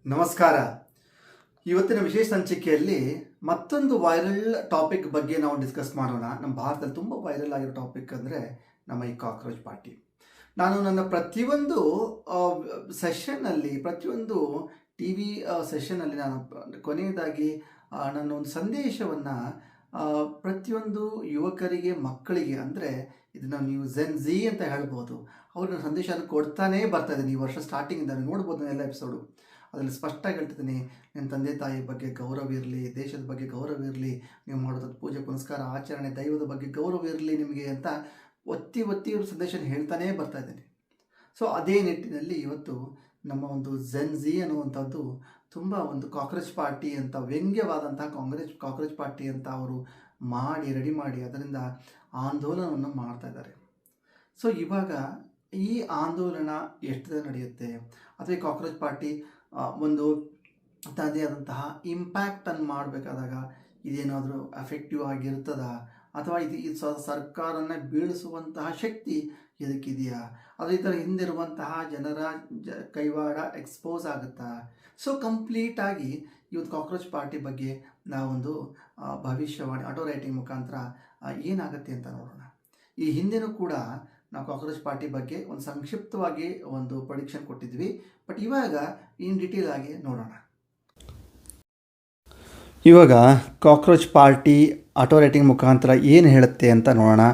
ನಮಸ್ಕಾರ. ಇವತ್ತಿನ ವಿಶೇಷ ಸಂಚಿಕೆಯಲ್ಲಿ ಮತ್ತೊಂದು ವೈರಲ್ ಟಾಪಿಕ್ ಬಗ್ಗೆ ನಾವು ಡಿಸ್ಕಸ್ ಮಾಡೋಣ. ನಮ್ಮ ಭಾರತದಲ್ಲಿ ತುಂಬ ವೈರಲ್ ಆಗಿರೋ ಟಾಪಿಕ್ ಅಂದರೆ ನಮ್ಮ ಈ ಕಾಕ್ರೋಚ್ ಪಾರ್ಟಿ. ನಾನು ನನ್ನ ಪ್ರತಿಯೊಂದು ಸೆಷನ್ನಲ್ಲಿ, ಪ್ರತಿಯೊಂದು ಟಿ ವಿ ಸೆಷನ್ನಲ್ಲಿ ನಾನು ಕೊನೆಯದಾಗಿ ನನ್ನ ಒಂದು ಸಂದೇಶವನ್ನು ಪ್ರತಿಯೊಂದು ಯುವಕರಿಗೆ, ಮಕ್ಕಳಿಗೆ, ಅಂದರೆ ಇದನ್ನು ನೀವು ಜೆನ್ ಝಿ ಅಂತ ಹೇಳ್ಬೋದು, ಅವ್ರಿಗೆ ಸಂದೇಶವನ್ನು ಕೊಡ್ತಾನೇ ಬರ್ತಾ ಇದ್ದೀನಿ. ಈ ವರ್ಷ ಸ್ಟಾರ್ಟಿಂಗಿಂದ ನೋಡ್ಬೋದು ಎಲ್ಲ ಎಪಿಸೋಡು. ಅದರಲ್ಲಿ ಸ್ಪಷ್ಟವಾಗಿ ಹೇಳ್ತಿದ್ದೀನಿ, ನಿಮ್ಮ ತಂದೆ ತಾಯಿ ಬಗ್ಗೆ ಗೌರವ ಇರಲಿ, ದೇಶದ ಬಗ್ಗೆ ಗೌರವ ಇರಲಿ, ನೀವು ಮಾಡೋದು ಪೂಜೆ ಪುನಸ್ಕಾರ ಆಚರಣೆ, ದೈವದ ಬಗ್ಗೆ ಗೌರವ ಇರಲಿ ನಿಮಗೆ ಅಂತ ಒತ್ತಿ ಇವ್ರ ಸಂದೇಶನ ಹೇಳ್ತಾನೇ ಬರ್ತಾ ಇದ್ದೀನಿ. ಸೊ ಅದೇ ನಿಟ್ಟಿನಲ್ಲಿ ಇವತ್ತು ನಮ್ಮ ಒಂದು ಜೆನ್ ಝಿ ಅನ್ನುವಂಥದ್ದು ತುಂಬ ಒಂದು ಕಾಕ್ರೋಚ್ ಪಾರ್ಟಿ ಅಂತ, ವ್ಯಂಗ್ಯವಾದಂತಹ ಕಾಕ್ರೋಚ್ ಪಾರ್ಟಿ ಅಂತ ಅವರು ರೆಡಿ ಮಾಡಿ ಅದರಿಂದ ಆಂದೋಲನವನ್ನು ಮಾಡ್ತಾ ಇದ್ದಾರೆ. ಸೊ ಇವಾಗ ಈ ಆಂದೋಲನ ಎಷ್ಟು ದಿನ ನಡೆಯುತ್ತೆ, ಅಥವಾ ಈ ಕಾಕ್ರೋಚ್ ಪಾರ್ಟಿ ಒಂದು ತನ್ನದೇ ಆದಂತಹ ಇಂಪ್ಯಾಕ್ಟನ್ನು ಮಾಡಬೇಕಾದಾಗ ಇದೇನಾದರೂ ಎಫೆಕ್ಟಿವ್ ಆಗಿರ್ತದ, ಅಥವಾ ಇದು ಸರ್ಕಾರನ ಬೀಳಿಸುವಂತಹ ಶಕ್ತಿ ಇದಕ್ಕಿದೆಯಾ, ಅಥವಾ ಇದರ ಹಿಂದಿರುವಂತಹ ಜನರ ಕೈವಾಡ ಎಕ್ಸ್ಪೋಸ್ ಆಗುತ್ತಾ? ಸೊ ಕಂಪ್ಲೀಟಾಗಿ ಇವತ್ತು ಕಾಕ್ರೋಚ್ ಪಾರ್ಟಿ ಬಗ್ಗೆ ನಾವೊಂದು ಭವಿಷ್ಯವಾಣಿ ಆಟೋ ರೈಟಿಂಗ್ ಮುಖಾಂತರ ಏನಾಗುತ್ತೆ ಅಂತ ನೋಡೋಣ. ಈ ಹಿಂದೆನೂ ಕೂಡ ನಾವು ಕಾಕ್ರೋಚ್ ಪಾರ್ಟಿ ಬಗ್ಗೆ ಒಂದು ಸಂಕ್ಷಿಪ್ತವಾಗಿ ಒಂದು ಪ್ರೊಡಿಕ್ಷನ್ ಕೊಟ್ಟಿದ್ವಿ, ಬಟ್ ಇವಾಗ ಇನ್ ಡೀಟೇಲ್ ಆಗಿ ನೋಡೋಣ. ಇವಾಗ ಕಾಕ್ರೋಚ್ ಪಾರ್ಟಿ ಆಟೋ ರೈಟಿಂಗ್ ಮುಖಾಂತರ ಏನು ಹೇಳುತ್ತೆ ಅಂತ ನೋಡೋಣ.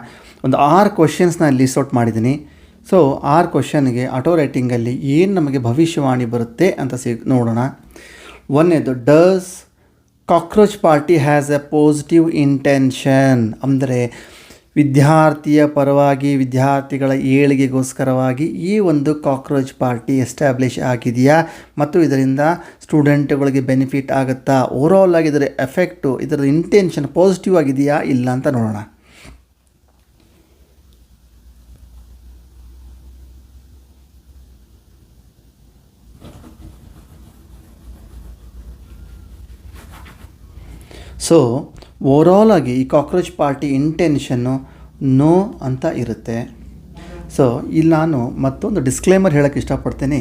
ಒಂದು 6 ಕ್ವಶನ್ಸ್ನ ಲಿಸ್ಟ್ ಔಟ್ ಮಾಡಿದ್ದೀನಿ. ಸೊ 6 ಕ್ವಶನ್ಗೆ ಆಟೋ ರೈಟಿಂಗಲ್ಲಿ ಏನು ನಮಗೆ ಭವಿಷ್ಯವಾಣಿ ಬರುತ್ತೆ ಅಂತ ನೋಡೋಣ. ಒಂದನೇದು, does cockroach party has A positive intention, ಅಂದರೆ ವಿದ್ಯಾರ್ಥಿಯ ಪರವಾಗಿ, ವಿದ್ಯಾರ್ಥಿಗಳ ಏಳಿಗೆಗೋಸ್ಕರವಾಗಿ ಈ ಒಂದು ಕಾಕ್ರೋಚ್ ಪಾರ್ಟಿ ಎಸ್ಟಾಬ್ಲಿಷ್ ಆಗಿದೆಯಾ, ಮತ್ತು ಇದರಿಂದ ಸ್ಟೂಡೆಂಟ್ಗಳಿಗೆ ಬೆನಿಫಿಟ್ ಆಗುತ್ತಾ, ಓವರಾಲ್ ಆಗಿ ಇದರ ಎಫೆಕ್ಟು, ಇದರ ಇಂಟೆನ್ಷನ್ ಪಾಸಿಟಿವ್ ಆಗಿದೆಯಾ ಇಲ್ಲ ಅಂತ ನೋಡೋಣ. ಸೊ ಓವರಾಲ್ ಆಗಿ ಈ ಕಾಕ್ರೋಚ್ ಪಾರ್ಟಿ ಇಂಟೆನ್ಷನ್ನು ನೋ ಅಂತ ಇರುತ್ತೆ. ಸೊ ಇಲ್ಲಿ ನಾನು ಮತ್ತೊಂದು ಡಿಸ್ಕ್ಲೇಮರ್ ಹೇಳೋಕ್ಕೆ ಇಷ್ಟಪಡ್ತೇನೆ.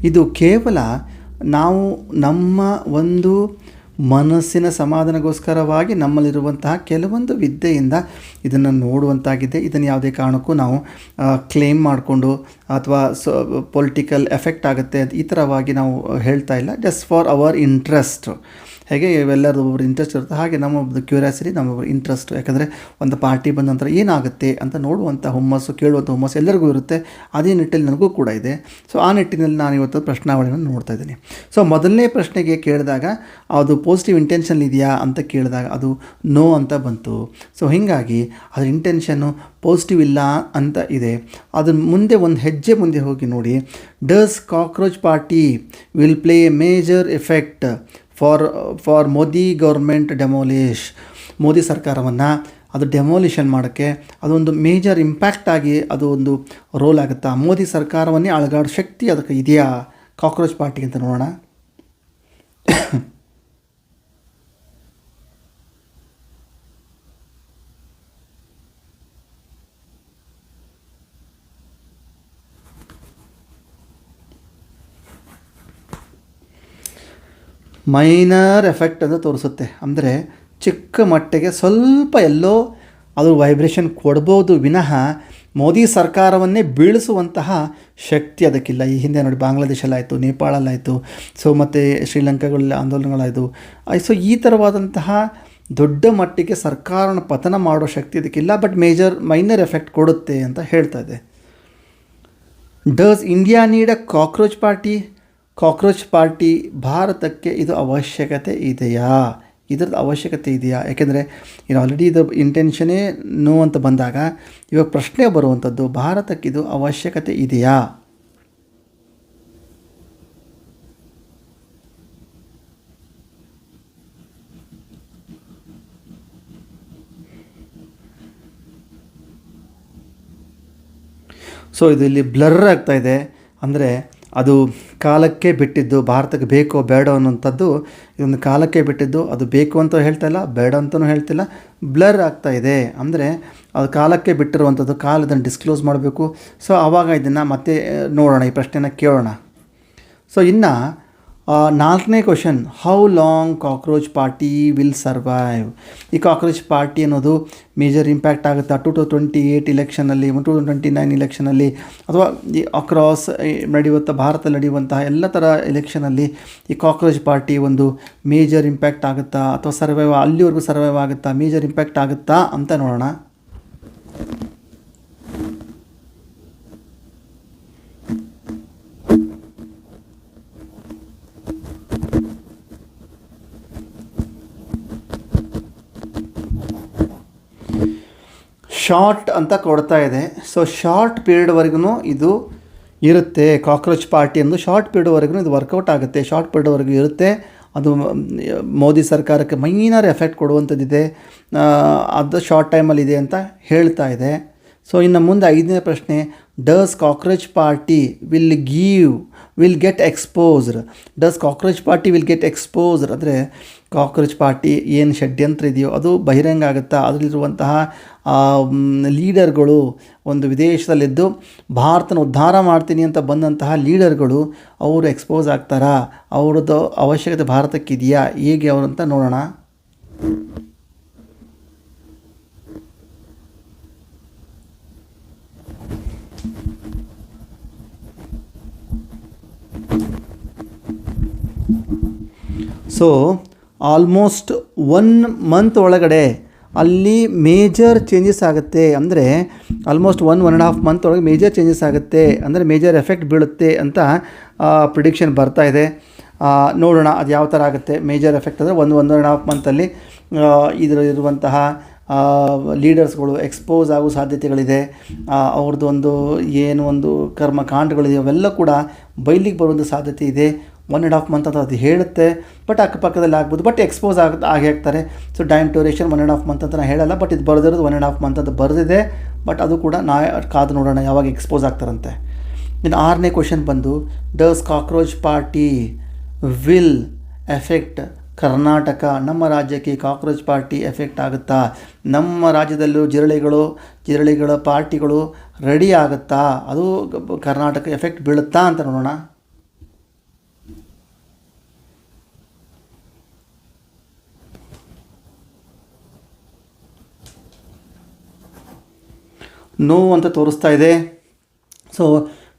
ಇದು ಕೇವಲ ನಾವು ನಮ್ಮ ಒಂದು ಮನಸ್ಸಿನ ಸಮಾಧಾನಗೋಸ್ಕರವಾಗಿ ನಮ್ಮಲ್ಲಿರುವಂತಹ ಕೆಲವೊಂದು ವಿದ್ಯೆಯಿಂದ ಇದನ್ನು ನೋಡುವಂತಾಗಿದೆ. ಇದನ್ನು ಯಾವುದೇ ಕಾರಣಕ್ಕೂ ನಾವು ಕ್ಲೇಮ್ ಮಾಡಿಕೊಂಡು ಅಥವಾ ಪೊಲಿಟಿಕಲ್ ಎಫೆಕ್ಟ್ ಆಗುತ್ತೆ ಈ ಥರವಾಗಿ ನಾವು ಹೇಳ್ತಾ ಇಲ್ಲ. Just for our interest. ಹೇಗೆ ಇವೆಲ್ಲರೂ ಒಬ್ಬರು ಇಂಟ್ರೆಸ್ಟ್ ಇರುತ್ತೆ, ಹಾಗೆ ನಮ್ಮೊಬ್ಬರು ಕ್ಯೂರಿಯಾಸಿಟಿ, ನಮ್ಮೊಬ್ಬರು ಇಂಟ್ರೆಸ್ಟು. ಯಾಕಂದರೆ ಒಂದು ಪಾರ್ಟಿ ಬಂದ ನಂತರ ಏನಾಗುತ್ತೆ ಅಂತ ನೋಡುವಂಥ ಹುಮ್ಮಸ್ಸು, ಕೇಳುವಂಥ ಹುಮ್ಮಸ್ಸು ಎಲ್ಲರಿಗೂ ಇರುತ್ತೆ. ಅದೇ ನಿಟ್ಟಿನಲ್ಲಿ ನನಗೂ ಕೂಡ ಇದೆ. ಸೊ ಆ ನಿಟ್ಟಿನಲ್ಲಿ ನಾನು ಇವತ್ತು ಪ್ರಶ್ನಾವಳಿಯನ್ನು ನೋಡ್ತಾ ಇದ್ದೀನಿ. ಸೊ ಮೊದಲನೇ ಪ್ರಶ್ನೆಗೆ ಕೇಳಿದಾಗ ಅದು ಪಾಸಿಟಿವ್ ಇಂಟೆನ್ಷನ್ ಇದೆಯಾ ಅಂತ ಕೇಳಿದಾಗ ಅದು ನೋ ಅಂತ ಬಂತು. ಸೊ ಹೀಗಾಗಿ ಅದರ ಇಂಟೆನ್ಷನ್ನು ಪಾಸಿಟಿವ್ ಇಲ್ಲ ಅಂತ ಇದೆ. ಅದನ್ನು ಮುಂದೆ ಒಂದು ಹೆಜ್ಜೆ ಮುಂದೆ ಹೋಗಿ ನೋಡಿ. Does cockroach party will play a major effect for Modi government demolish, Modi ಸರ್ಕಾರವನ್ನು ಅದು ಡೆಮೋಲಿಷನ್ ಮಾಡೋಕ್ಕೆ ಅದೊಂದು ಮೇಜರ್ ಇಂಪ್ಯಾಕ್ಟ್ ಆಗಿ ಅದು ಒಂದು ರೋಲ್ ಆಗುತ್ತಾ, ಮೋದಿ ಸರ್ಕಾರವನ್ನೇ ಅಳಗಾಡೋ ಶಕ್ತಿ ಅದಕ್ಕೆ ಇದೆಯಾ ಕಾಕ್ರೋಚ್ ಪಾರ್ಟಿ ಅಂತ ನೋಡೋಣ. ಮೈನರ್ ಎಫೆಕ್ಟ್ ಅಂತ ತೋರಿಸುತ್ತೆ. ಅಂದರೆ ಚಿಕ್ಕ ಮಟ್ಟಿಗೆ ಸ್ವಲ್ಪ ಎಲ್ಲೋ ಅದು ವೈಬ್ರೇಷನ್ ಕೊಡ್ಬೋದು ವಿನಃ ಮೋದಿ ಸರ್ಕಾರವನ್ನೇ ಬೀಳಿಸುವಂತಹ ಶಕ್ತಿ ಅದಕ್ಕಿಲ್ಲ. ಈ ಹಿಂದೆ ನೋಡಿ ಬಾಂಗ್ಲಾದೇಶಲ್ಲಾಯಿತು, ನೇಪಾಳಲ್ಲಾಯಿತು, ಸೊ ಮತ್ತು ಶ್ರೀಲಂಕಾಗಳಲ್ಲಿ ಆಂದೋಲನಗಳಾಯಿತು. ಸೊ ಈ ಥರವಾದಂತಹ ದೊಡ್ಡ ಮಟ್ಟಿಗೆ ಸರ್ಕಾರನ ಪತನ ಮಾಡೋ ಶಕ್ತಿ ಅದಕ್ಕಿಲ್ಲ, ಬಟ್ ಮೈನರ್ ಎಫೆಕ್ಟ್ ಕೊಡುತ್ತೆ ಅಂತ ಹೇಳ್ತಾ ಇದೆ. Does India need a cockroach party? Cockroach party ಭಾರತಕ್ಕೆ ಇದು ಅವಶ್ಯಕತೆ ಇದೆಯಾ? ಇದರದ್ದು ಅವಶ್ಯಕತೆ ಇದೆಯಾ? ಯಾಕೆಂದರೆ ಇದು ಆಲ್ರೆಡಿ ಇದು ಇಂಟೆನ್ಷನೇ ನೋ ಅಂತ ಬಂದಾಗ ಇವಾಗ ಪ್ರಶ್ನೆ ಬರುವಂಥದ್ದು, ಭಾರತಕ್ಕೆ ಇದು ಅವಶ್ಯಕತೆ ಇದೆಯಾ? ಸೊ ಇದು ಇಲ್ಲಿ ಬ್ಲರ್ ಆಗ್ತಾ ಇದೆ. ಅಂದರೆ ಅದು ಕಾಲಕ್ಕೆ ಬಿಟ್ಟಿದ್ದು, ಭಾರತಕ್ಕೆ ಬೇಕೋ ಬೇಡ ಅನ್ನೋಂಥದ್ದು ಇದೊಂದು ಕಾಲಕ್ಕೆ ಬಿಟ್ಟಿದ್ದು. ಅದು ಬೇಕು ಅಂತ ಹೇಳ್ತಾ ಇಲ್ಲ, ಬೇಡ ಅಂತಲೂ ಹೇಳ್ತಿಲ್ಲ, ಬ್ಲರ್ ಆಗ್ತಾ ಇದೆ. ಅಂದರೆ ಅದು ಕಾಲಕ್ಕೆ ಬಿಟ್ಟಿರುವಂಥದ್ದು, ಕಾಲ ಇದನ್ನು ಡಿಸ್ಕ್ಲೋಸ್ ಮಾಡಬೇಕು. ಸೊ ಆವಾಗ ಇದನ್ನು ಮತ್ತೆ ನೋಡೋಣ, ಈ ಪ್ರಶ್ನೆನ ಕೇಳೋಣ. ಸೊ ಇನ್ನು ನಾಲ್ಕನೇ question, how long cockroach party will survive. ಈ ಕಾಕ್ರೋಚ್ ಪಾರ್ಟಿ ಅನ್ನೋದು ಮೇಜರ್ ಇಂಪ್ಯಾಕ್ಟ್ ಆಗುತ್ತಾ 2028 ಇಲೆಕ್ಷನಲ್ಲಿ, 2029 ಇಲೆಕ್ಷನಲ್ಲಿ, ಅಥವಾ ಈ ಅಕ್ರಾಸ್ ಭಾರತದಲ್ಲಿ ನಡೆಯುವಂತಹ ಎಲ್ಲ ಥರ ಎಲೆಕ್ಷನಲ್ಲಿ ಈ ಕಾಕ್ರೋಚ್ ಪಾರ್ಟಿ ಒಂದು ಮೇಜರ್ ಇಂಪ್ಯಾಕ್ಟ್ ಆಗುತ್ತಾ, ಅಥವಾ ಅಲ್ಲಿವರೆಗೂ ಸರ್ವೈವ್ ಆಗುತ್ತಾ, ಮೇಜರ್ ಇಂಪ್ಯಾಕ್ಟ್ ಆಗುತ್ತಾ ಅಂತ ನೋಡೋಣ. ಶಾರ್ಟ್ ಅಂತ ಕೊಡ್ತಾ ಇದೆ. ಸೊ ಶಾರ್ಟ್ ಪೀರಿಯಡ್ವರೆಗೂ ಇದು ಇರುತ್ತೆ. ಕಾಕ್ರೋಚ್ ಪಾರ್ಟಿ ಎಂದು ಶಾರ್ಟ್ ಪೀರಿಯಡ್ವರೆಗೂ ಇದು ವರ್ಕೌಟ್ ಆಗುತ್ತೆ, ಶಾರ್ಟ್ ಪೀರಿಯಡ್ವರೆಗೂ ಇರುತ್ತೆ. ಅದು ಮೋದಿ ಸರ್ಕಾರಕ್ಕೆ ಮೈನರ್ ಎಫೆಕ್ಟ್ ಕೊಡುವಂಥದ್ದಿದೆ, ಅದು ಶಾರ್ಟ್ ಟೈಮಲ್ಲಿ ಇದೆ ಅಂತ ಹೇಳ್ತಾ ಇದೆ. ಸೊ ಇನ್ನು ಮುಂದೆ 5ನೇ ಪ್ರಶ್ನೆ, does cockroach party will get exposed. Does cockroach party will get exposed ಅಂದರೆ ಕಾಕ್ರೋಚ್ ಪಾರ್ಟಿ ಏನು ಷಡ್ಯಂತ್ರ ಇದೆಯೋ ಅದು ಬಹಿರಂಗ ಆಗುತ್ತಾ, ಅದರಲ್ಲಿರುವಂತಹ ಲೀಡರ್ಗಳು ಒಂದು ವಿದೇಶದಲ್ಲಿದ್ದು ಭಾರತನ ಉದ್ಧಾರ ಮಾಡ್ತೀನಿ ಅಂತ ಬಂದಂತಹ ಲೀಡರ್ಗಳು ಅವರು ಎಕ್ಸ್ಪೋಸ್ ಆಗ್ತಾರಾ, ಅವ್ರದ್ದು ಅವಶ್ಯಕತೆ ಭಾರತಕ್ಕಿದೆಯಾ, ಹೇಗೆ ಅವರು ಅಂತ ನೋಡೋಣ. ಸೊ ಆಲ್ಮೋಸ್ಟ್ 1 ಮಂತ್ ಒಳಗಡೆ ಅಲ್ಲಿ ಮೇಜರ್ ಚೇಂಜಸ್ ಆಗುತ್ತೆ. ಅಂದರೆ ಆಲ್ಮೋಸ್ಟ್ 1.5 ಮಂತ್ ಒಳಗೆ ಮೇಜರ್ ಚೇಂಜಸ್ ಆಗುತ್ತೆ, ಅಂದರೆ ಮೇಜರ್ ಎಫೆಕ್ಟ್ ಬೀಳುತ್ತೆ ಅಂತ ಪ್ರಿಡಿಕ್ಷನ್ ಬರ್ತಾ ಇದೆ. ನೋಡೋಣ ಅದು ಯಾವ ಥರ ಆಗುತ್ತೆ ಮೇಜರ್ ಎಫೆಕ್ಟ್. ಅಂದರೆ 1.5 ಮಂತಲ್ಲಿ ಇದರಲ್ಲಿರುವಂತಹ ಲೀಡರ್ಸ್ಗಳು ಎಕ್ಸ್ಪೋಸ್ ಆಗೋ ಸಾಧ್ಯತೆಗಳಿದೆ. ಅವ್ರದ್ದು ಒಂದು ಕರ್ಮಕಾಂಡಗಳಿದೆ ಅವೆಲ್ಲ ಕೂಡ ಬಯಲಿಗೆ ಬರುವಂಥ ಸಾಧ್ಯತೆ ಇದೆ. 1.5 ಮಂತ್ ಅಂತ ಅದು ಹೇಳುತ್ತೆ, ಬಟ್ ಅಕ್ಕಪಕ್ಕದಲ್ಲಿ ಆಗ್ಬೋದು, ಬಟ್ ಎಕ್ಸ್ಪೋಸ್ ಆಗಿ ಆಗ್ತಾರೆ. ಸೊ ಟೈಮ್ ಡ್ಯೂರೇಷನ್ 1.5 ಮಂತ್ ಅಂತ ನಾನು ಹೇಳಲ್ಲ, ಬಟ್ ಇದು ಬರೆದಿರೋದು 1.5 ಮಂತ್ ಅಂತ ಬರೆದಿದೆ. ಬಟ್ ಅದು ಕೂಡ ಕಾದು ನೋಡೋಣ ಯಾವಾಗ ಎಕ್ಸ್ಪೋಸ್ ಆಗ್ತಾರಂತೆ. ಇನ್ನು 6ನೇ ಕ್ವಶನ್ ಬಂದು, does cockroach party will effect Karnataka. ನಮ್ಮ ರಾಜ್ಯಕ್ಕೆ ಕಾಕ್ರೋಚ್ ಪಾರ್ಟಿ ಎಫೆಕ್ಟ್ ಆಗುತ್ತಾ, ನಮ್ಮ ರಾಜ್ಯದಲ್ಲೂ ಜಿರಳೆಗಳ ಪಾರ್ಟಿಗಳು ರೆಡಿ ಆಗುತ್ತಾ, ಅದು ಕರ್ನಾಟಕ ಎಫೆಕ್ಟ್ ಬೀಳುತ್ತಾ ಅಂತ ನೋಡೋಣ. ನೋ ಅಂತ ತೋರಿಸ್ತಾ ಇದೆ. ಸೊ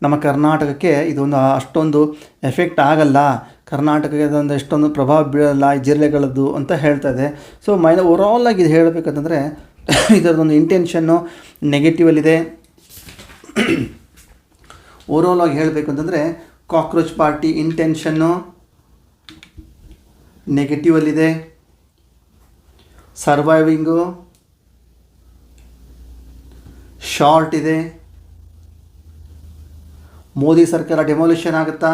ನಮ್ಮ ಕರ್ನಾಟಕಕ್ಕೆ ಇದೊಂದು ಅಷ್ಟೊಂದು ಎಫೆಕ್ಟ್ ಆಗಲ್ಲ, ಕರ್ನಾಟಕಕ್ಕೆ ಅದೊಂದು ಎಷ್ಟೊಂದು ಪ್ರಭಾವ ಬೀಳಲ್ಲ ಈ ಜಿರಳೆಗಳದ್ದು ಅಂತ ಹೇಳ್ತಾ ಇದೆ. ಸೊ ಓವರಾಲ್ ಆಗಿ ಇದು ಹೇಳಬೇಕಂತಂದರೆ ಇದರದೊಂದು ಇಂಟೆನ್ಷನ್ನು ನೆಗೆಟಿವಲ್ಲಿದೆ. ಓವರಾಲ್ ಆಗಿ ಹೇಳಬೇಕಂತಂದರೆ ಕಾಕ್ರೋಚ್ ಪಾರ್ಟಿ ಇಂಟೆನ್ಷನ್ನು ನೆಗೆಟಿವಲ್ಲಿದೆ, ಸರ್ವೈವಿಂಗು ಶಾರ್ಟ್ ಇದೆ. ಮೋದಿ ಸರ್ಕಾರ ಡೆಮಾಲಿಷನ್ ಆಗುತ್ತಾ,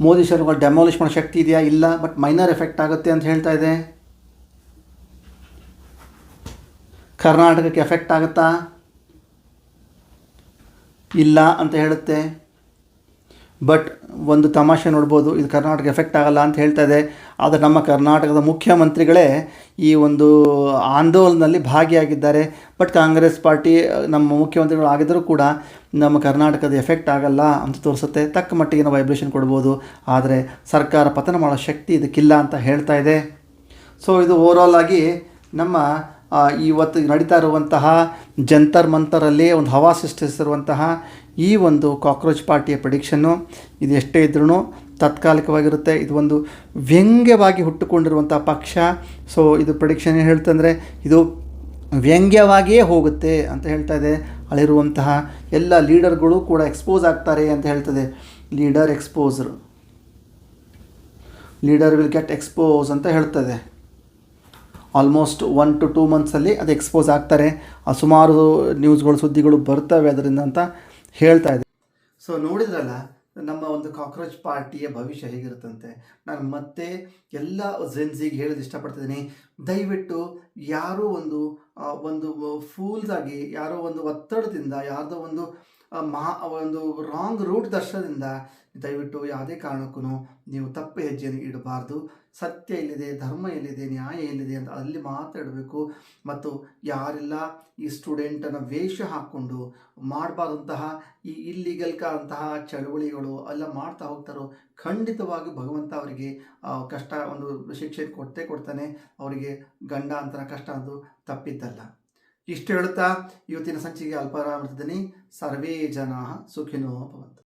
ಮೋದಿ ಸರ್ಕಾರ ಡೆಮಾಲಿಷ್ ಮಾಡೋ ಶಕ್ತಿ ಇದೆಯಾ, ಇಲ್ಲ, ಬಟ್ ಮೈನರ್ ಎಫೆಕ್ಟ್ ಆಗುತ್ತೆ ಅಂತ ಹೇಳ್ತಾ ಇದೆ. ಕರ್ನಾಟಕಕ್ಕೆ ಎಫೆಕ್ಟ್ ಆಗುತ್ತಾ, ಇಲ್ಲ ಅಂತ ಹೇಳುತ್ತೆ. ಬಟ್ ಒಂದು ತಮಾಷೆ ನೋಡ್ಬೋದು, ಇದು ಕರ್ನಾಟಕ ಎಫೆಕ್ಟ್ ಆಗಲ್ಲ ಅಂತ ಹೇಳ್ತಾ ಇದೆ. ಆದರೆ ನಮ್ಮ ಕರ್ನಾಟಕದ ಮುಖ್ಯಮಂತ್ರಿಗಳೇ ಈ ಒಂದು ಆಂದೋಲನದಲ್ಲಿ ಭಾಗಿಯಾಗಿದ್ದಾರೆ. ಬಟ್ ಕಾಂಗ್ರೆಸ್ ಪಾರ್ಟಿ ನಮ್ಮ ಮುಖ್ಯಮಂತ್ರಿಗಳು ಆಗಿದ್ದರೂ ಕೂಡ ನಮ್ಮ ಕರ್ನಾಟಕದ ಎಫೆಕ್ಟ್ ಆಗಲ್ಲ ಅಂತ ತೋರಿಸುತ್ತೆ. ತಕ್ಕ ಮಟ್ಟಿಗಿನ ವೈಬ್ರೇಷನ್ ಕೊಡ್ಬೋದು, ಆದರೆ ಸರ್ಕಾರ ಪತನ ಮಾಡೋ ಶಕ್ತಿ ಇದಕ್ಕಿಲ್ಲ ಅಂತ ಹೇಳ್ತಾ ಇದೆ. ಸೊ ಇದು ಓವರಾಲ್ ಆಗಿ ನಮ್ಮ ಇವತ್ತು ನಡೀತಾ ಇರುವಂತಹ ಜಂತರ್ ಮಂತರಲ್ಲಿ ಒಂದು ಹವಾ ಸೃಷ್ಟಿಸಿರುವಂತಹ ಈ ಒಂದು ಕಾಕ್ರೋಚ್ ಪಾರ್ಟಿಯ ಪ್ರೆಡಿಕ್ಷನ್ನು. ಇದು ಎಷ್ಟೇ ಇದ್ರೂ ತಾತ್ಕಾಲಿಕವಾಗಿರುತ್ತೆ. ಇದು ಒಂದು ವ್ಯಂಗ್ಯವಾಗಿ ಹುಟ್ಟುಕೊಂಡಿರುವಂಥ ಪಕ್ಷ. ಸೊ ಇದು ಪ್ರೆಡಿಕ್ಷನ್ ಏನು ಹೇಳ್ತಂದರೆ ಇದು ವ್ಯಂಗ್ಯವಾಗಿಯೇ ಹೋಗುತ್ತೆ ಅಂತ ಹೇಳ್ತಾ ಇದೆ. ಅಲ್ಲಿರುವಂತಹ ಎಲ್ಲ ಲೀಡರ್ಗಳು ಕೂಡ ಎಕ್ಸ್ಪೋಸ್ ಆಗ್ತಾರೆ ಅಂತ ಹೇಳ್ತದೆ. ಲೀಡರ್ ವಿಲ್ ಗೆಟ್ ಎಕ್ಸ್ಪೋಸ್ ಅಂತ ಹೇಳ್ತದೆ. ಆಲ್ಮೋಸ್ಟ್ 1 to 2 ಮಂತ್ಸಲ್ಲಿ ಅದು ಎಕ್ಸ್ಪೋಸ್ ಆಗ್ತಾರೆ. ಸುಮಾರು ನ್ಯೂಸ್ಗಳು ಸುದ್ದಿಗಳು ಬರ್ತವೆ ಅದರಿಂದ ಅಂತ ಹೇಳ್ತಾ ಇದೆ. ಸೊ ನೋಡಿದ್ರಲ್ಲ ನಮ್ಮ ಒಂದು ಕಾಕ್ರೋಚ್ ಪಾರ್ಟಿಯ ಭವಿಷ್ಯ ಹೇಗಿರುತ್ತಂತೆ. ನಾನು ಮತ್ತೆ ಎಲ್ಲ ಜೆನ್ಸಿಗೆ ಹೇಳೋದು ಇಷ್ಟಪಡ್ತಿದ್ದೀನಿ, ದಯವಿಟ್ಟು ಯಾರೋ ಒಂದು ಫೂಲ್ಸ್ ಆಗಿ, ಯಾರೋ ಒಂದು ಒತ್ತಡದಿಂದ, ಯಾರ್ದೋ ಒಂದು ಒಂದು ರಾಂಗ್ ರೂಟ್ ದರ್ಶನದಿಂದ ದಯವಿಟ್ಟು ಯಾವುದೇ ಕಾರಣಕ್ಕೂ ನೀವು ತಪ್ಪು ಹೆಜ್ಜೆಯನ್ನು ಇಡಬಾರ್ದು. ಸತ್ಯ ಎಲ್ಲಿದೆ, ಧರ್ಮ ಎಲ್ಲಿದೆ, ನ್ಯಾಯ ಎಲ್ಲಿದೆ ಅಂತ ಅಲ್ಲಿ ಮಾತ್ರ ಇಡಬೇಕು. ಮತ್ತು ಯಾರೆಲ್ಲ ಈ ಸ್ಟೂಡೆಂಟನ್ನು ವೇಷ ಹಾಕ್ಕೊಂಡು ಮಾಡಬಾರ್ದಂತಹ ಈ ಇಲ್ಲಿಗಲ್ಕಂತಹ ಚಳುವಳಿಗಳು ಎಲ್ಲ ಮಾಡ್ತಾ ಹೋಗ್ತಾರೋ ಖಂಡಿತವಾಗಿ ಭಗವಂತ ಅವರಿಗೆ ಕಷ್ಟ ಒಂದು ಶಿಕ್ಷೆ ಕೊಡ್ತಾನೆ. ಅವರಿಗೆ ಗಂಡಾಂತರ ಕಷ್ಟ ಅದು ತಪ್ಪಿದ್ದಲ್ಲ. ಇಷ್ಟು ಹೇಳುತ್ತಾ ಇವತ್ತಿನ ಸಂಚಿಕೆ ಅಲ್ಪವಿರಾಮ ಮಾಡ್ತಿದ್ದೀನಿ. ಸರ್ವೇ ಜನಾಃ ಸುಖಿನೋ ಭವಂತು.